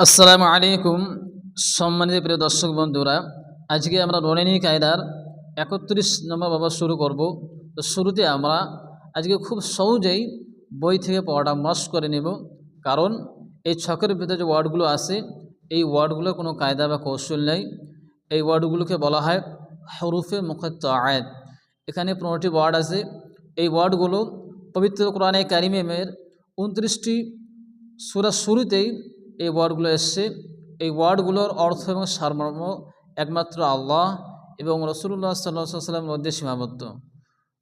আসসালামু আলাইকুম সম্মানিত প্রিয় দর্শক বন্ধুরা, আজকে আমরা রনিনী কায়দার ৩১ নম্বর বাবা শুরু করব। তো শুরুতে আমরা আজকে খুব সহজেই বই থেকে পড়াটা মাস্ট করে নেব, কারণ এই ছকের ভিতরে যে ওয়ার্ডগুলো আছে এই ওয়ার্ডগুলোর কোনো কায়দা বা কৌশল নেই। এই ওয়ার্ডগুলোকে বলা হয় হরুফে মুকাত্তাআত। এখানে ১৫টি ওয়ার্ড আছে। এই ওয়ার্ডগুলো পবিত্র কোরআনে কারিমের ২৯টি সূরার শুরুতেই এই ওয়ার্ডগুলো এসছে। এই ওয়ার্ডগুলোর অর্থ এবং সারমর্ম একমাত্র আল্লাহ এবং রাসূলুল্লাহ সাল্লাল্লাহু আলাইহি ওয়াসাল্লামের মধ্যে সীমাবদ্ধ।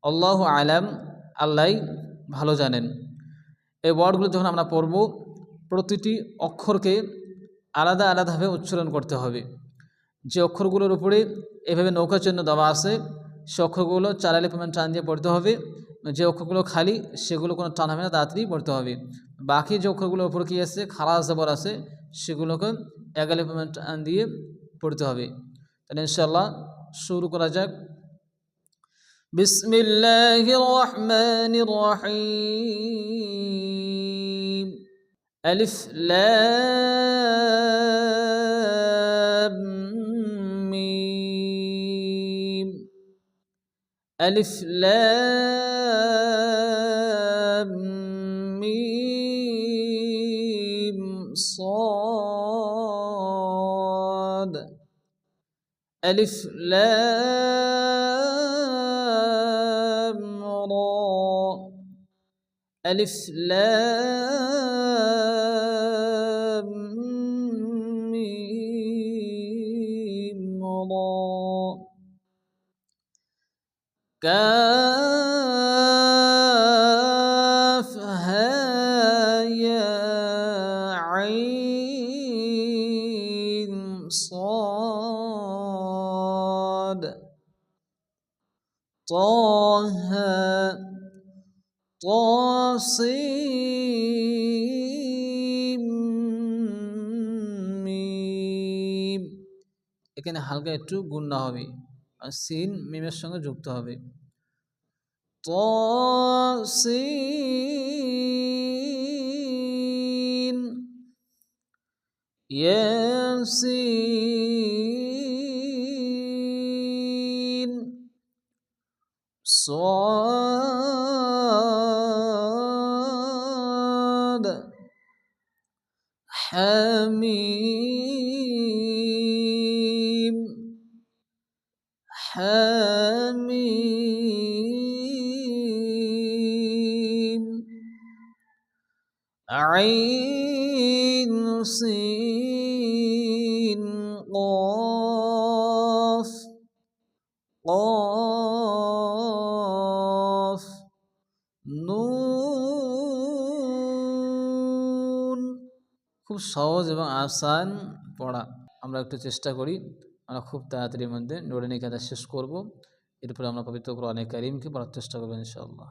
আল্লাহু আলাম, আল্লাহই ভালো জানেন। এই ওয়ার্ডগুলো যখন আমরা পড়ব, প্রতিটি অক্ষরকে আলাদা আলাদাভাবে উচ্চারণ করতে হবে। যে অক্ষরগুলোর উপরে এভাবে নৌকা চিহ্ন দেওয়া আছে সে অক্ষরগুলো ৪ আলিফ টান দিয়ে পড়তে হবে। যে অক্ষরগুলো খালি সেগুলো কোনো টান হবে না, তাড়াতাড়ি পড়তে হবে। বাকি যে অক্ষরগুলোর উপর কী আছে, খারাজ জবর আছে, সেগুলোকে ১ আলিফ টান দিয়ে পড়তে হবে। তাহলে ইনশাআল্লাহ শুরু করা যাক। বিসমিল্লাহির রহমানির রহিম। আলিফ লাম মিম। আলিফ লাম মিম صاد। আলিফ লাম রা। আলিফ লাম মিম রা। কাফ হা ইয়া আইন صاد। طه طاسيم মিম। এখানে হালকা একটু গুণনা হবে আর সিন মিমের সঙ্গে যুক্ত হবে। طاسين ياسين صاد حميم حميم عين سين قاف قاف নুন। খুব সহজ এবং আসান পড়া। আমরা একটু চেষ্টা করি আমরা খুব তাড়াতাড়ির মধ্যে নুরানি কায়দা শেষ করব। এরপরে আমরা পবিত্র কোরআনে কারীমকে পড়ার চেষ্টা করব ইনশাআল্লাহ।